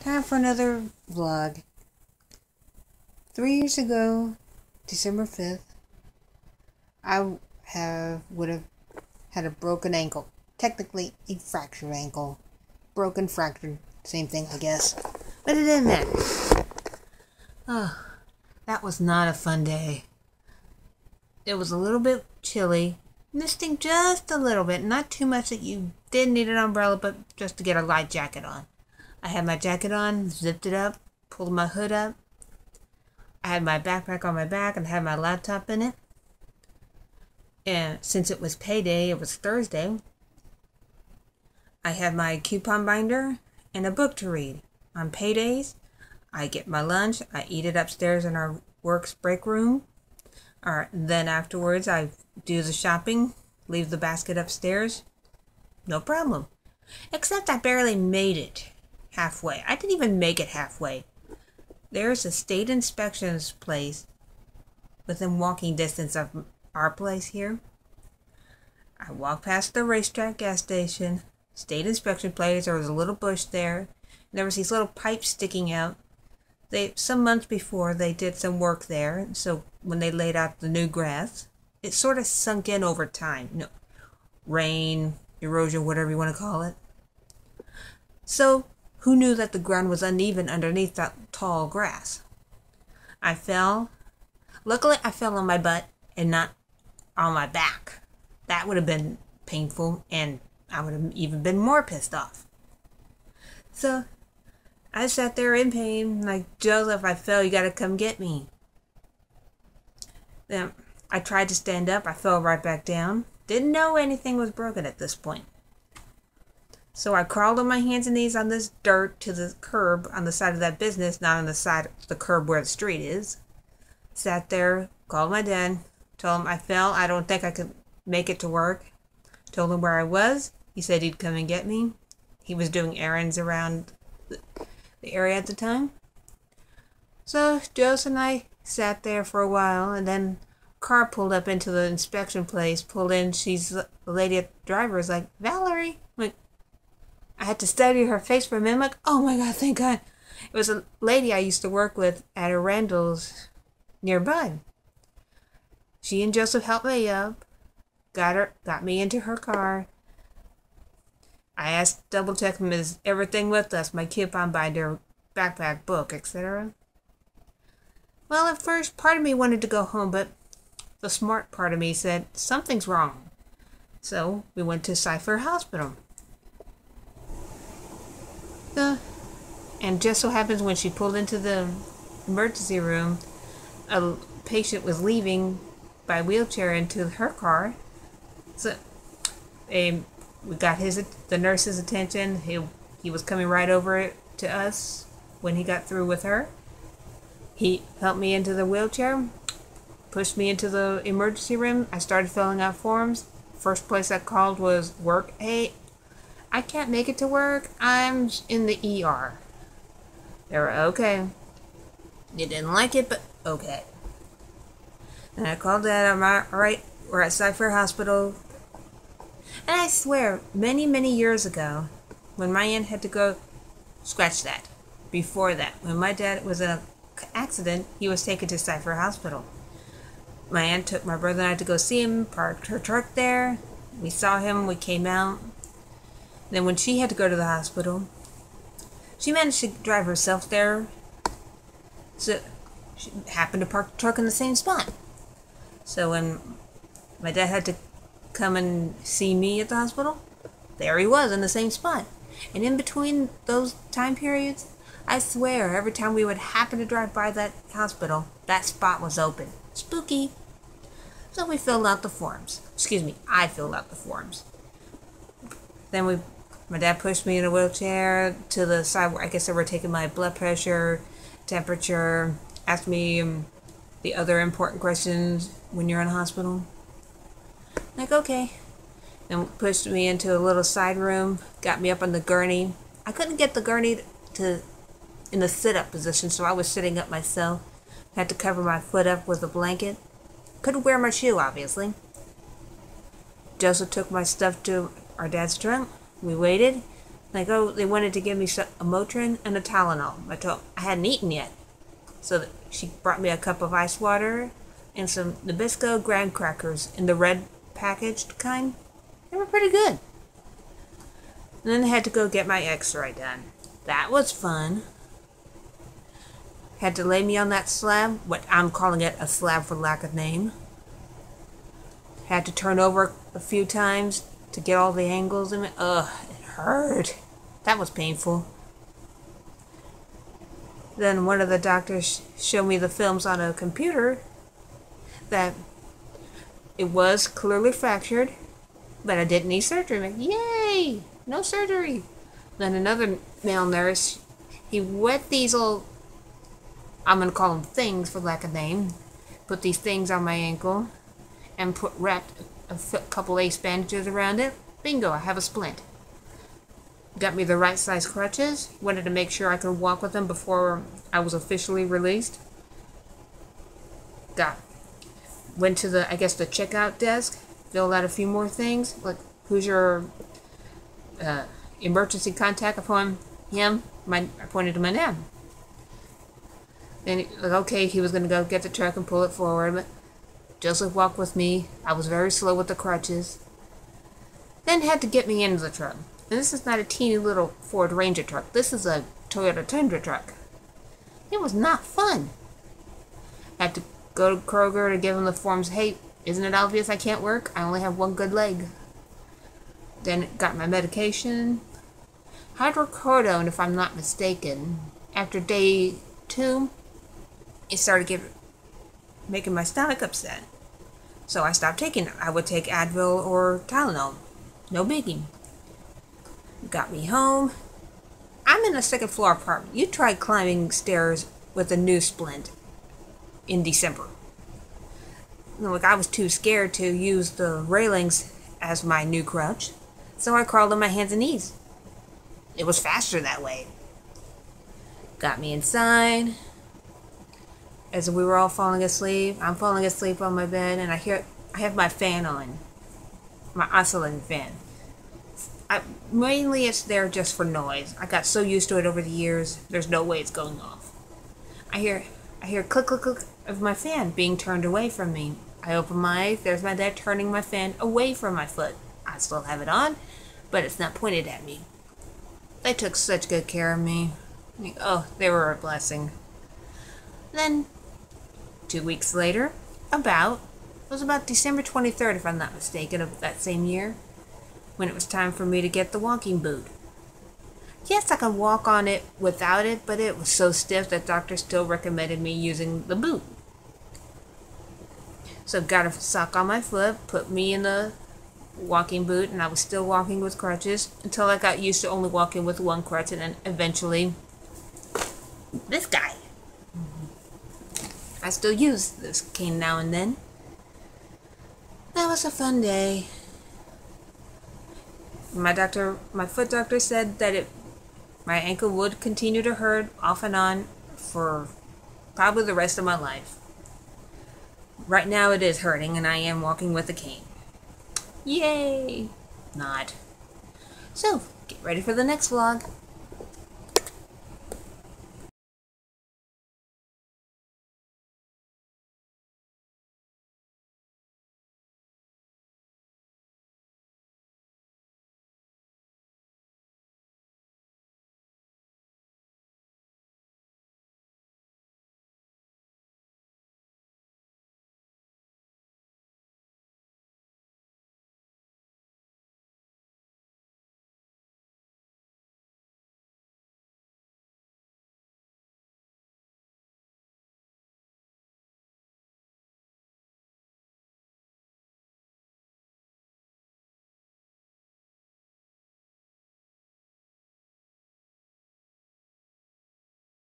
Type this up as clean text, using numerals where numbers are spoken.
Time for another vlog. 3 years ago, December 5th, I would have had a broken ankle. Technically, a fractured ankle. Broken, fractured, same thing, I guess. But it didn't matter. Oh, that was not a fun day. It was a little bit chilly. Misting just a little bit. Not too much that you didn't need an umbrella, but just to get a light jacket on. I had my jacket on, zipped it up, pulled my hood up. I had my backpack on my back and had my laptop in it. And since it was payday, it was Thursday, I had my coupon binder and a book to read. On paydays, I get my lunch, I eat it upstairs in our works break room. Then afterwards, I do the shopping, leave the basket upstairs. No problem. Except I barely made it halfway. I didn't even make it halfway. There's a state inspections place within walking distance of our place here. I walked past the racetrack gas station, state inspection place. There was a little bush there. And there was these little pipes sticking out. Some months before, they did some work there. So when they laid out the new grass, it sort of sunk in over time. Rain, erosion, whatever you want to call it. So who knew that the ground was uneven underneath that tall grass? I fell. Luckily, I fell on my butt and not on my back. That would have been painful, and I would have even been more pissed off. So I sat there in pain, like, Joseph, I fell, you gotta come get me. Then I tried to stand up, I fell right back down. Didn't know anything was broken at this point. So I crawled on my hands and knees on this dirt to the curb on the side of that business, not on the side of the curb where the street is. Sat there, called my dad, told him I fell, I don't think I could make it to work. Told him where I was. He said he'd come and get me. He was doing errands around the area at the time. So Joseph and I sat there for a while, and then a car pulled up into the inspection place, pulled in. The lady at the driver was like, Valerie. I had to study her face for a minute. I'm like, oh my God, thank God. It was a lady I used to work with at a Randall's nearby. She and Joseph helped me up, got me into her car. I asked, double check him, is everything with us? My coupon binder, backpack, book, etc. Well, at first, part of me wanted to go home, but the smart part of me said, something's wrong. So we went to Cypher Hospital. And just so happens when she pulled into the emergency room, a patient was leaving by wheelchair into her car. So we got the nurse's attention. He was coming right over to us when he got through with her. He helped me into the wheelchair, pushed me into the emergency room. I started filling out forms. First place I called was work. Hey, I can't make it to work. I'm in the ER. They were okay. You didn't like it, but okay. And I called Dad. I'm all right. We're at Cypher Hospital. And I swear, many, many years ago, when my aunt had to go, scratch that. Before that, when my dad was in an accident, he was taken to Cypher Hospital. My aunt took my brother and I to go see him, parked her truck there. We saw him, we came out. Then when she had to go to the hospital, she managed to drive herself there. So she happened to park the truck in the same spot. So when my dad had to come and see me at the hospital, there he was in the same spot. And in between those time periods, I swear, every time we would happen to drive by that hospital, that spot was open. Spooky. So we filled out the forms. Excuse me, I filled out the forms. Then my dad pushed me in a wheelchair to the side where I guess they were taking my blood pressure, temperature, asked me the other important questions when you're in a hospital. Like, okay. Then pushed me into a little side room, got me up on the gurney. I couldn't get the gurney in the sit-up position, so I was sitting up myself. Had to cover my foot up with a blanket. Couldn't wear my shoe, obviously. Joseph took my stuff to our dad's trunk. We waited. Like, oh, they wanted to give me a Motrin and a Tylenol. I hadn't eaten yet. So she brought me a cup of ice water and some Nabisco graham crackers in the red packaged kind. They were pretty good. And then I had to go get my x-ray done. That was fun. Had to lay me on that slab, what I'm calling it a slab for lack of name. Had to turn over a few times to get all the angles in it. Ugh, it hurt. That was painful. Then one of the doctors showed me the films on a computer that it was clearly fractured, but I didn't need surgery. Yay! No surgery. Then another male nurse, he wet these little, I'm going to call them things for lack of name, put these things on my ankle and wrapped a couple ace bandages around it. Bingo, I have a splint. Got me the right size crutches. Wanted to make sure I could walk with them before I was officially released. Went to the checkout desk, filled out a few more things. Like, who's your emergency contact? Upon him, I pointed to my dad. Then, okay, he was going to go get the truck and pull it forward, but Joseph walked with me. I was very slow with the crutches. Then had to get me into the truck. And this is not a teeny little Ford Ranger truck. This is a Toyota Tundra truck. It was not fun. Had to go to Kroger to give him the forms. Hey, isn't it obvious I can't work? I only have one good leg. Then got my medication. Hydrocodone, if I'm not mistaken. After day 2, it started making my stomach upset. So I stopped taking it. I would take Advil or Tylenol. No biggie. Got me home. I'm in a second floor apartment. You tried climbing stairs with a new splint in December. Look, I was too scared to use the railings as my new crutch, so I crawled on my hands and knees. It was faster that way. Got me inside. As we were all falling asleep, I'm falling asleep on my bed, and I have my fan on, my oscillating fan. Mainly it's there just for noise. I got so used to it over the years, there's no way it's going off. I hear click, click, click of my fan being turned away from me. I open my eyes, there's my dad turning my fan away from my foot. I still have it on, but it's not pointed at me. They took such good care of me. Oh, they were a blessing. Then, 2 weeks later, it was about December 23rd, if I'm not mistaken, of that same year, when it was time for me to get the walking boot. Yes, I could walk on it without it, but it was so stiff that doctor still recommended me using the boot. So got a sock on my foot, put me in the walking boot, and I was still walking with crutches until I got used to only walking with one crutch, and then eventually this guy. I still use this cane now and then. That was a fun day. My foot doctor said that my ankle would continue to hurt off and on for probably the rest of my life. Right now it is hurting, and I am walking with a cane. Yay! Not. So, get ready for the next vlog.